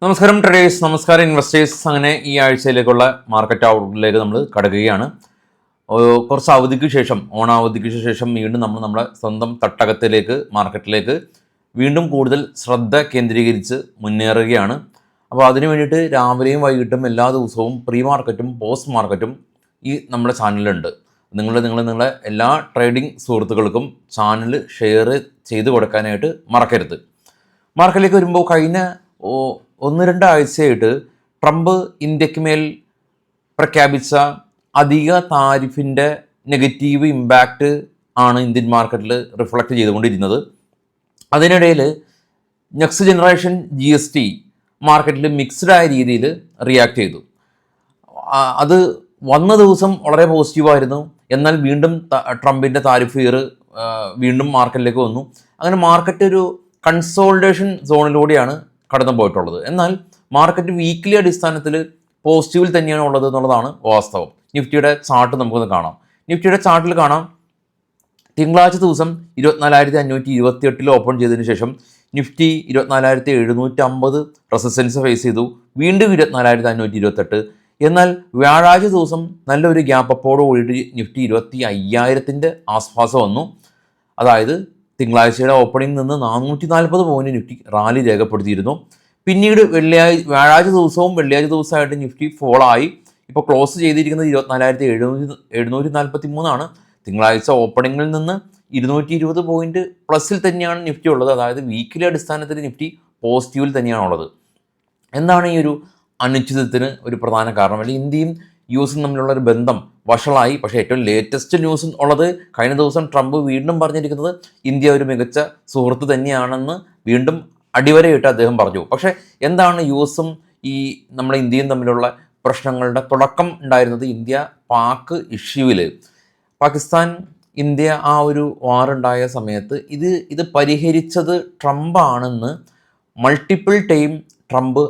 നമസ്കാരം ട്രേഡേഴ്സ്, നമസ്കാരം ഇൻവെസ്റ്റേഴ്സ്. അങ്ങനെ ഈ ആഴ്ചയിലേക്കുള്ള മാർക്കറ്റ് ഔട്ട്ലുക്കിലേക്ക് നമ്മൾ കടക്കുകയാണ്. കുറച്ച് അവധിക്ക് ശേഷം, ഓണാവധിക്ക് ശേഷം വീണ്ടും നമ്മൾ നമ്മുടെ സ്വന്തം തട്ടകത്തിലേക്ക്, മാർക്കറ്റിലേക്ക് വീണ്ടും കൂടുതൽ ശ്രദ്ധ കേന്ദ്രീകരിച്ച് മുന്നേറുകയാണ്. അപ്പോൾ അതിനു വേണ്ടിയിട്ട് രാവിലെയും വൈകിട്ടും എല്ലാ ദിവസവും പ്രീ മാർക്കറ്റും പോസ്റ്റ് മാർക്കറ്റും ഈ നമ്മുടെ ചാനലിലുണ്ട്. നിങ്ങളുടെ എല്ലാ ട്രേഡിംഗ് സുഹൃത്തുക്കൾക്കും ചാനൽ ഷെയർ ചെയ്ത് കൊടുക്കാനായിട്ട് മറക്കരുത്. മാർക്കറ്റിലേക്ക് വരുമ്പോൾ കഴിഞ്ഞ 1-2 ആഴ്ചയായിട്ട് ട്രംപ് ഇന്ത്യക്ക് മേൽ പ്രഖ്യാപിച്ച അധിക താരിഫിൻ്റെ നെഗറ്റീവ് ഇമ്പാക്റ്റ് ആണ് ഇന്ത്യൻ മാർക്കറ്റിൽ റിഫ്ലക്റ്റ് ചെയ്തുകൊണ്ടിരുന്നത്. അതിനിടയിൽ നെക്സ്റ്റ് ജനറേഷൻ GST മാർക്കറ്റിൽ മിക്സ്ഡായ രീതിയിൽ റിയാക്ട് ചെയ്തു. അത് വന്ന ദിവസം വളരെ പോസിറ്റീവായിരുന്നു. എന്നാൽ വീണ്ടും ട്രംപിൻ്റെ താരിഫ് ഫിയർ വീണ്ടും മാർക്കറ്റിലേക്ക് വന്നു. അങ്ങനെ മാർക്കറ്റ് ഒരു കൺസോൾട്ടേഷൻ സോണിലൂടെയാണ് കടന്നു പോയിട്ടുള്ളത്. എന്നാൽ മാർക്കറ്റ് വീക്ക്ലി അടിസ്ഥാനത്തിൽ പോസിറ്റീവിൽ തന്നെയാണ് ഉള്ളത് എന്നുള്ളതാണ് വാസ്തവം. നിഫ്റ്റിയുടെ ചാർട്ട് നമുക്കൊന്ന് കാണാം. നിഫ്റ്റിയുടെ ചാർട്ടിൽ കാണാം, തിങ്കളാഴ്ച ദിവസം 24,528 ഓപ്പൺ ചെയ്തതിന് ശേഷം നിഫ്റ്റി 24,750 റെസിസ്റ്റൻസ് ഫേസ് ചെയ്തു. വീണ്ടും 24,528. എന്നാൽ വ്യാഴാഴ്ച ദിവസം നല്ലൊരു ഗ്യാപ്പ് അപ്പോട് കൂടിയിട്ട് നിഫ്റ്റി 25,000 ആസ്പാസ് വന്നു. അതായത് തിങ്കളാഴ്ചയുടെ ഓപ്പണിംഗ് നിന്ന് 440 പോയിന്റ് നിഫ്റ്റി റാലി രേഖപ്പെടുത്തിയിരുന്നു. പിന്നീട് വ്യാഴാഴ്ച ദിവസവും വെള്ളിയാഴ്ച ദിവസമായിട്ട് നിഫ്റ്റി ഫോളായി. ഇപ്പോൾ ക്ലോസ് ചെയ്തിരിക്കുന്നത് 24,743 തിങ്കളാഴ്ച ഓപ്പണിങ്ങിൽ നിന്ന് 220 പോയിന്റ് പ്ലസിൽ തന്നെയാണ് നിഫ്റ്റി ഉള്ളത്. അതായത് വീക്കിലി അടിസ്ഥാനത്തിൽ നിഫ്റ്റി പോസിറ്റീവിൽ തന്നെയാണുള്ളത്. എന്താണ് ഈ ഒരു അനിശ്ചിതത്വത്തിന് ഒരു പ്രധാന കാരണം? അല്ലെങ്കിൽ ഇന്ത്യയും US തമ്മിലുള്ള ഒരു ബന്ധം വഷളായി. പക്ഷേ ഏറ്റവും ലേറ്റസ്റ്റ് ന്യൂസ് ഉള്ളത്, കഴിഞ്ഞ ദിവസം ട്രംപ് വീണ്ടും പറഞ്ഞിരിക്കുന്നത് ഇന്ത്യ ഒരു മികച്ച സുഹൃത്ത് തന്നെയാണെന്ന് വീണ്ടും അടിവരയിട്ട് അദ്ദേഹം പറഞ്ഞു. പക്ഷേ എന്താണ് US ഈ നമ്മുടെ ഇന്ത്യയും തമ്മിലുള്ള പ്രശ്നങ്ങളുടെ തുടക്കം ഉണ്ടായിരുന്നത് ഇന്ത്യ പാക് ഇഷ്യൂവിൽ. പാകിസ്ഥാൻ ഇന്ത്യ ആ ഒരു വാറുണ്ടായ സമയത്ത് ഇത് പരിഹരിച്ചത് ട്രംപാണെന്ന് മൾട്ടിപ്പിൾ ടൈം ട്രംപ്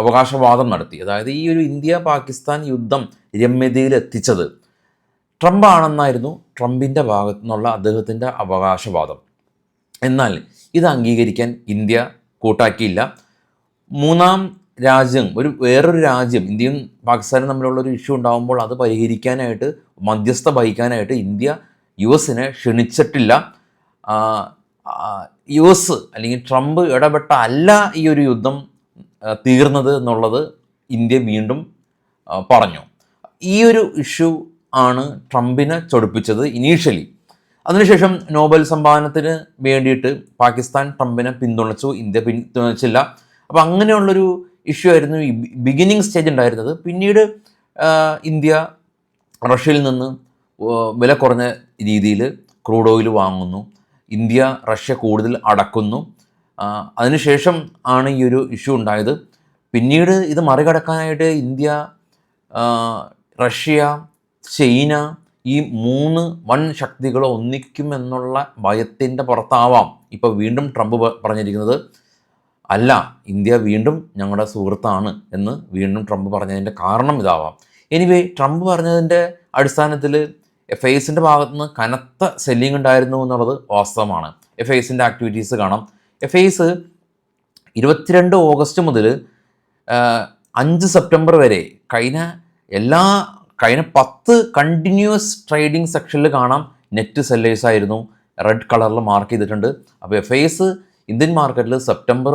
അവകാശവാദം നടത്തി. അതായത് ഈ ഒരു ഇന്ത്യ പാകിസ്ഥാൻ യുദ്ധം രമ്യതയിൽ എത്തിച്ചത് ട്രംപ് ആണെന്നായിരുന്നു ട്രംപിൻ്റെ ഭാഗത്തു നിന്നുള്ള അദ്ദേഹത്തിൻ്റെ അവകാശവാദം. എന്നാൽ ഇത് അംഗീകരിക്കാൻ ഇന്ത്യ കൂട്ടാക്കിയില്ല. മൂന്നാം രാജ്യം, വേറൊരു രാജ്യം, ഇന്ത്യയും പാകിസ്ഥാനും തമ്മിലുള്ള ഒരു ഇഷ്യൂ ഉണ്ടാകുമ്പോൾ അത് പരിഹരിക്കാനായിട്ട്, മധ്യസ്ഥ വഹിക്കാനായിട്ട് ഇന്ത്യ US ക്ഷണിച്ചിട്ടില്ല. US അല്ലെങ്കിൽ ട്രംപ് ഇടപെട്ട അല്ല ഈ ഒരു യുദ്ധം തീർന്നത് എന്നുള്ളത് ഇന്ത്യ വീണ്ടും പറഞ്ഞു. ഈ ഒരു ഇഷ്യൂ ആണ് ട്രംപിനെ ചൊടിപ്പിച്ചത് ഇനീഷ്യലി. അതിനുശേഷം നോബൽ സമ്മാനത്തിന് വേണ്ടിയിട്ട് പാകിസ്ഥാൻ ട്രംപിനെ പിന്തുണച്ചു, ഇന്ത്യ പിന്തുണച്ചില്ല. അപ്പോൾ അങ്ങനെയുള്ളൊരു ഇഷ്യൂ ആയിരുന്നു ഈ ബിഗിനിങ് സ്റ്റേജ് ഉണ്ടായിരുന്നത്. പിന്നീട് ഇന്ത്യ റഷ്യയിൽ നിന്ന് വില കുറഞ്ഞ രീതിയിൽ ക്രൂഡ് ഓയിൽ വാങ്ങുന്നു. ഇന്ത്യ റഷ്യ കൂടുതൽ അടക്കുന്നു. അതിനുശേഷം ആണ് ഈ ഒരു ഇഷ്യൂ ഉണ്ടായത്. പിന്നീട് ഇത് മറികടക്കാനായിട്ട് ഇന്ത്യ, റഷ്യ, ചൈന, ഈ 3 വൻ ശക്തികൾ ഒന്നിക്കുമെന്നുള്ള ഭയത്തിൻ്റെ പുറത്താവാം ഇപ്പോൾ വീണ്ടും ട്രംപ് പറഞ്ഞിരിക്കുന്നത്. അല്ല, ഇന്ത്യ വീണ്ടും ഞങ്ങളുടെ സുഹൃത്താണ് എന്ന് വീണ്ടും ട്രംപ് പറഞ്ഞതിൻ്റെ കാരണം ഇതാവാം. എനിവേ, ട്രംപ് പറഞ്ഞതിൻ്റെ അടിസ്ഥാനത്തിൽ FISൻ്റെ ഭാഗത്തുനിന്ന് കനത്ത സെല്ലിംഗ് ഉണ്ടായിരുന്നു എന്നുള്ളത് വാസ്തവമാണ്. FISൻ്റെ ആക്ടിവിറ്റീസ് കാണാം. FIS 22 ഓഗസ്റ്റ് മുതൽ 5 സെപ്റ്റംബർ വരെ കഴിഞ്ഞ 10 കണ്ടിന്യൂസ് ട്രേഡിംഗ് സെക്ഷനിൽ കാണാം നെറ്റ് സെല്ലേഴ്സ് ആയിരുന്നു, റെഡ് കളറിൽ മാർക്ക് ചെയ്തിട്ടുണ്ട്. അപ്പോൾ FIS ഇന്ത്യൻ മാർക്കറ്റിൽ സെപ്റ്റംബർ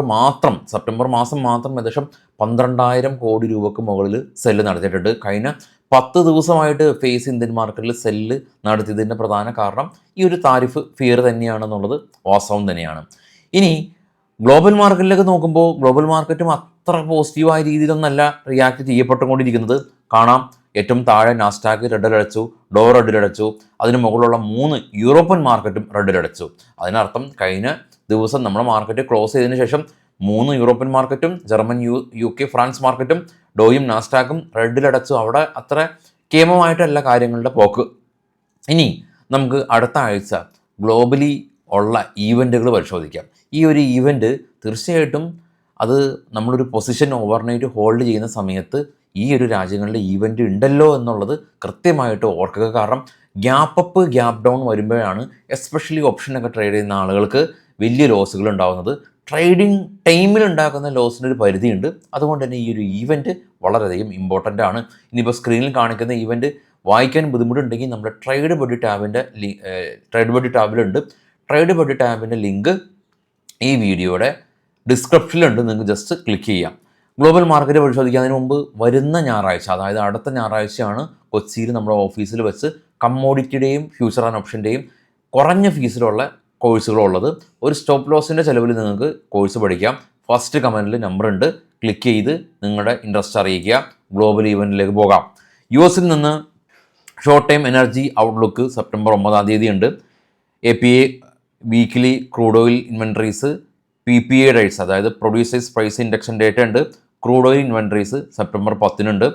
മാസം മാത്രം ഏകദേശം 12,000 കോടി രൂപക്ക് മുകളിൽ സെല്ല് നടത്തിയിട്ടുണ്ട്. കഴിഞ്ഞ 10 ദിവസമായിട്ട് FIS ഇന്ത്യൻ മാർക്കറ്റിൽ സെല്ല് നടത്തിയതിൻ്റെ പ്രധാന കാരണം ഈ ഒരു താരിഫ് ഫിയർ തന്നെയാണെന്നുള്ളത് വാസ്തവം തന്നെയാണ്. ഇനി ഗ്ലോബൽ മാർക്കറ്റിലേക്ക് നോക്കുമ്പോൾ ഗ്ലോബൽ മാർക്കറ്റും അത്ര പോസിറ്റീവായ രീതിയിലൊന്നല്ല റിയാക്ട് ചെയ്യപ്പെട്ടുകൊണ്ടിരിക്കുന്നത് കാണാം. ഏറ്റവും താഴെ നാസ്ഡാക്ക് റെഡിലടച്ചു, ഡോ റെഡിലടച്ചു. അതിന് മുകളിലുള്ള 3 യൂറോപ്യൻ മാർക്കറ്റും റെഡിലടച്ചു. അതിനർത്ഥം കഴിഞ്ഞ ദിവസം നമ്മുടെ മാർക്കറ്റ് ക്ലോസ് ചെയ്തതിന് ശേഷം 3 യൂറോപ്യൻ മാർക്കറ്റും ജർമ്മൻ, UK, ഫ്രാൻസ് മാർക്കറ്റും ഡോയും നാസ്ഡാക്കും റെഡിലടച്ചു. അവിടെ അത്ര കേമമായിട്ടല്ല കാര്യങ്ങളുടെ പോക്ക്. ഇനി നമുക്ക് അടുത്ത ആഴ്ച ഗ്ലോബലി ഉള്ള ഈവൻറ്റുകൾ പരിശോധിക്കാം. ഈ ഒരു ഈവൻറ്റ് തീർച്ചയായിട്ടും അത് നമ്മളൊരു പൊസിഷൻ ഓവർനൈറ്റ് ഹോൾഡ് ചെയ്യുന്ന സമയത്ത് ഈ ഒരു രാജ്യങ്ങളിലെ ഈവൻറ്റ് ഉണ്ടല്ലോ എന്നുള്ളത് കൃത്യമായിട്ട് ഓർക്കുക. കാരണം ഗ്യാപ്പ് അപ്പ്, ഗ്യാപ്പ് ഡൗൺ വരുമ്പോഴാണ് എസ്പെഷ്യലി ഓപ്ഷനൊക്കെ ട്രേഡ് ചെയ്യുന്ന ആളുകൾക്ക് വലിയ ലോസുകൾ ഉണ്ടാകുന്നത്. ട്രേഡിംഗ് ടൈമിൽ ഉണ്ടാക്കുന്ന ലോസിന് ഒരു പരിധിയുണ്ട്. അതുകൊണ്ട് തന്നെ ഈ ഒരു ഈവൻറ്റ് വളരെയധികം ഇമ്പോർട്ടൻ്റ് ആണ്. ഇനിയിപ്പോൾ സ്ക്രീനിൽ കാണിക്കുന്ന ഈവൻറ്റ് വായിക്കാൻ ബുദ്ധിമുട്ടുണ്ടെങ്കിൽ നമ്മുടെ ട്രേഡ് ബഡി ടാബിലുണ്ട്. ട്രേഡ് ബഡി ടാബിൻ്റെ ലിങ്ക് ഈ വീഡിയോയുടെ ഡിസ്ക്രിപ്ഷനിലുണ്ട്. നിങ്ങൾക്ക് ജസ്റ്റ് ക്ലിക്ക് ചെയ്യാം. ഗ്ലോബൽ മാർക്കറ്റ് പരിശോധിക്കുന്നതിന് മുമ്പ് വരുന്ന ഞായറാഴ്ച, അതായത് അടുത്ത ഞായറാഴ്ചയാണ് കൊച്ചിയിൽ നമ്മുടെ ഓഫീസിൽ വെച്ച് കമ്മോഡിറ്റിയുടെയും ഫ്യൂച്ചർ ആൻഡ് ഓപ്ഷൻ്റെയും കുറഞ്ഞ ഫീസിലുള്ള കോഴ്സുകളുള്ളത്. ഒരു സ്റ്റോപ്പ് ലോസിൻ്റെ ചിലവിൽ നിങ്ങൾക്ക് കോഴ്സ് പഠിക്കാം. ഫസ്റ്റ് കമൻറ്റിൽ നമ്പർ ഉണ്ട്, ക്ലിക്ക് ചെയ്ത് നിങ്ങളുടെ ഇൻട്രസ്റ്റ് അറിയിക്കുക. ഗ്ലോബൽ ഈവൻറ്റിലേക്ക് പോകാം. US നിന്ന് short time energy outlook September 9 ഉണ്ട്. APA weekly crude oil inventories, PPI rates അതായത് പ്രൊഡ്യൂസേഴ്സ് പ്രൈസ് ഇൻഡെക്ഷൻ ഡേറ്റ ഉണ്ട്. Crude oil inventories September 10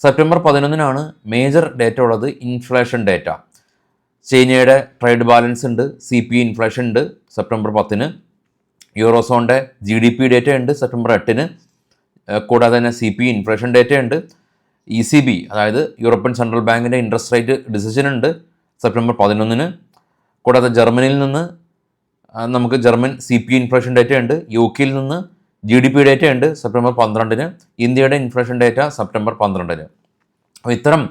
September 11 major data ഉള്ളത് ഇൻഫ്ലേഷൻ ഡേറ്റ. ചൈനയുടെ ട്രേഡ് ബാലൻസ് ഉണ്ട്, CPI ഇൻഫ്ലേഷൻ ഉണ്ട് സെപ്റ്റംബർ 10. യൂറോസോണിൻ്റെ GDP ഡേറ്റ ഉണ്ട് September 8. കൂടാതെ തന്നെ CPI ഇൻഫ്ലേഷൻ ഡേറ്റ ഉണ്ട്. ECB അതായത് യൂറോപ്യൻ സെൻട്രൽ ബാങ്കിൻ്റെ ഇൻട്രസ്റ്റ് റേറ്റ് ഡിസിഷൻ ഉണ്ട് സെപ്റ്റംബർ 11. കൂടാതെ ജർമ്മനിയിൽ നിന്ന് നമുക്ക് ജർമ്മൻ CPI ഇൻഫ്ലേഷൻ ഡേറ്റ ഉണ്ട്. UK നിന്ന് GDP ഡേറ്റ ഉണ്ട് സെപ്റ്റംബർ 12. ഇന്ത്യയുടെ ഇൻഫ്ലേഷൻ ഡേറ്റ സെപ്റ്റംബർ 12. അപ്പോൾ ഇത്തരം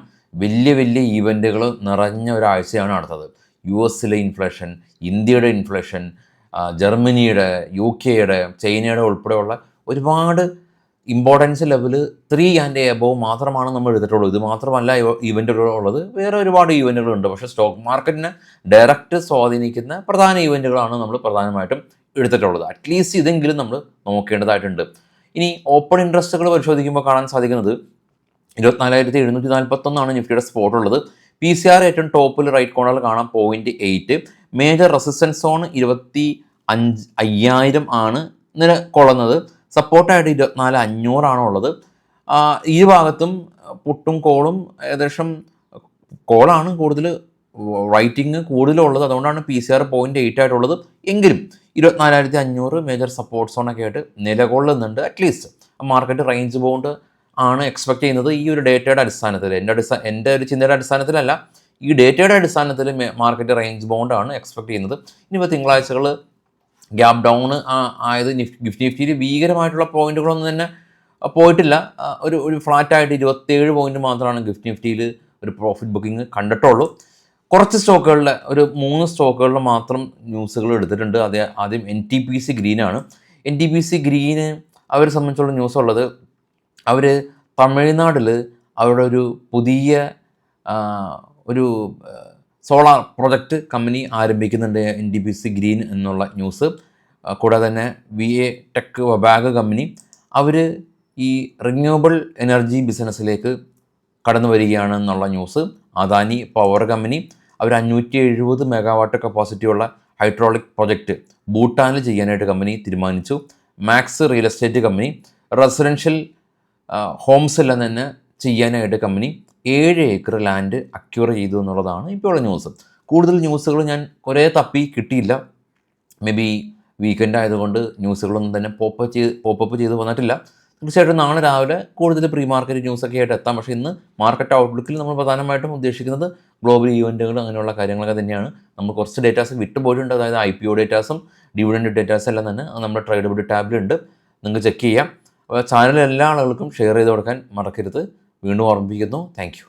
വലിയ വലിയ ഈവൻറ്റുകൾ നിറഞ്ഞ ഒരാഴ്ചയാണ് അടുത്തത്. US ഇൻഫ്ലേഷൻ, ഇന്ത്യയുടെ ഇൻഫ്ലേഷൻ, ജർമ്മനിയുടെ, UKയുടെ, ചൈനയുടെ ഉൾപ്പെടെയുള്ള ഒരുപാട് ഇമ്പോർട്ടൻസ് ലെവൽ 3 ആൻഡ് എബോവ് മാത്രമാണ് നമ്മൾ എടുത്തിട്ടുള്ളൂ. ഇത് മാത്രമല്ല ഈവൻറ്റുകൾ ഉള്ളത്, വേറെ ഒരുപാട് ഈവൻറ്റുകളുണ്ട്. പക്ഷേ സ്റ്റോക്ക് മാർക്കറ്റിനെ ഡയറക്റ്റ് സ്വാധീനിക്കുന്ന പ്രധാന ഈവൻറ്റുകളാണ് നമ്മൾ പ്രധാനമായിട്ടും എടുത്തിട്ടുള്ളത്. അറ്റ്ലീസ്റ്റ് ഇതെങ്കിലും നമ്മൾ നോക്കേണ്ടതായിട്ടുണ്ട്. ഇനി ഓപ്പൺ ഇൻട്രസ്റ്റുകൾ പരിശോധിക്കുമ്പോൾ കാണാൻ സാധിക്കുന്നത് 24,741 നിഫ്റ്റിയുടെ സ്പോട്ട് ഉള്ളത്. PCR ഏറ്റവും ടോപ്പിൽ റൈറ്റ് കോർണറിൽ കാണാം 0.8. മേജർ റെസിസ്റ്റൻസ് സോൺ 25,000 ആണ് നിലകൊള്ളുന്നത്. സപ്പോർട്ടായിട്ട് 24,500 ഉള്ളത്. ഈ ഭാഗത്തും പുട്ടും കോളും ഏകദേശം കോളാണ് കൂടുതൽ, റൈറ്റിംഗ് കൂടുതലുള്ളത്. അതുകൊണ്ടാണ് PCR 0.8 ആയിട്ടുള്ളത്. എങ്കിലും 24,500 മേജർ സപ്പോർട്ട് സോണൊക്കെ ആയിട്ട് നിലകൊള്ളുന്നുണ്ട്. അറ്റ്ലീസ്റ്റ് മാർക്കറ്റ് റേഞ്ച് ബൗണ്ട് ആണ് എക്സ്പെക്ട് ചെയ്യുന്നത്. ഈ ഒരു ഡേറ്റയുടെ അടിസ്ഥാനത്തിൽ, എൻ്റെ ഒരു ചിന്തയുടെ അടിസ്ഥാനത്തിലല്ല, ഈ ഡേറ്റയുടെ അടിസ്ഥാനത്തിൽ മാർക്കറ്റ് റേഞ്ച് ബൗണ്ട് ആണ് എക്സ്പെക്ട് ചെയ്യുന്നത്. ഇനിയിപ്പോൾ തിങ്കളാഴ്ചകൾ ഗ്യാപ്പ് ഡൗൺ ആയത് നിഫ്റ്റിയിൽ ഭീകരമായിട്ടുള്ള പോയിന്റുകളൊന്നും തന്നെ പോയിട്ടില്ല. ഒരു ഫ്ലാറ്റായിട്ട് 27 പോയിന്റ് മാത്രമാണ് നിഫ്റ്റിയിൽ ഒരു പ്രോഫിറ്റ് ബുക്കിംഗ് കണ്ടിട്ടുള്ളൂ. കുറച്ച് സ്റ്റോക്കുകളിലെ ഒരു 3 സ്റ്റോക്കുകളിൽ മാത്രം ന്യൂസുകൾ എടുത്തിട്ടുണ്ട്. ആദ്യം NTPC ഗ്രീനാണ്. NTPC ഗ്രീന് അവരെ സംബന്ധിച്ചുള്ള ന്യൂസ് ഉള്ളത്, അവർ തമിഴ്നാട്ടിൽ അവരുടെ ഒരു പുതിയ ഒരു സോളാർ പ്രൊജക്റ്റ് കമ്പനി ആരംഭിക്കുന്നുണ്ട്, NTPC ഗ്രീൻ എന്നുള്ള ന്യൂസ്. കൂടാതെ തന്നെ VA ടെക് വബാഗ് കമ്പനി അവർ ഈ റിന്യൂവബിൾ എനർജി ബിസിനസ്സിലേക്ക് കടന്നു വരികയാണ് എന്നുള്ള ന്യൂസ്. അദാനി പവർ കമ്പനി അവർ 570 മെഗാവാട്ട് കപ്പാസിറ്റിയുള്ള ഹൈഡ്രോളിക് പ്രൊജക്റ്റ് ഭൂട്ടാനിൽ ചെയ്യാനായിട്ട് കമ്പനി തീരുമാനിച്ചു. Max real estate company residential homes എല്ലാം തന്നെ ചെയ്യാനായിട്ട് കമ്പനി 7 ഏക്കർ ലാൻഡ് അക്യൂർ ചെയ്തു എന്നുള്ളതാണ് ഇപ്പോഴുള്ള ന്യൂസ്. കൂടുതൽ ന്യൂസുകൾ ഞാൻ കുറേ തപ്പി കിട്ടിയില്ല. മേ ബി വീക്കെൻഡ് ആയതുകൊണ്ട് ന്യൂസുകളൊന്നും തന്നെ പോപ്പപ്പ് ചെയ്ത് വന്നിട്ടില്ല. തീർച്ചയായിട്ടും നാളെ രാവിലെ കൂടുതൽ പ്രീ മാർക്കറ്റ് ന്യൂസൊക്കെ ആയിട്ട് എത്താം. പക്ഷേ ഇന്ന് മാർക്കറ്റ് ഔട്ട്ലുക്കിൽ നമ്മൾ പ്രധാനമായിട്ടും ഉദ്ദേശിക്കുന്നത് ഗ്ലോബൽ ഈവൻറ്റുകൾ അങ്ങനെയുള്ള കാര്യങ്ങളൊക്കെ തന്നെയാണ്. നമ്മൾ കുറച്ച് ഡേറ്റാസ് വിട്ടുപോയിട്ടുണ്ട്. അതായത് IPO ഡേറ്റാസും ഡിവിഡൻഡ് ഡേറ്റാസും എല്ലാം തന്നെ നമ്മുടെ ട്രേഡബിൾ ടാബിലുണ്ട്, നിങ്ങൾക്ക് ചെക്ക് ചെയ്യാം. അപ്പോൾ ചാനൽ എല്ലാ ആളുകൾക്കും ഷെയർ ചെയ്ത് കൊടുക്കാൻ മറക്കരുത്. വീണ്ടും ഓർമ്മിപ്പിക്കുന്നു. Thank you.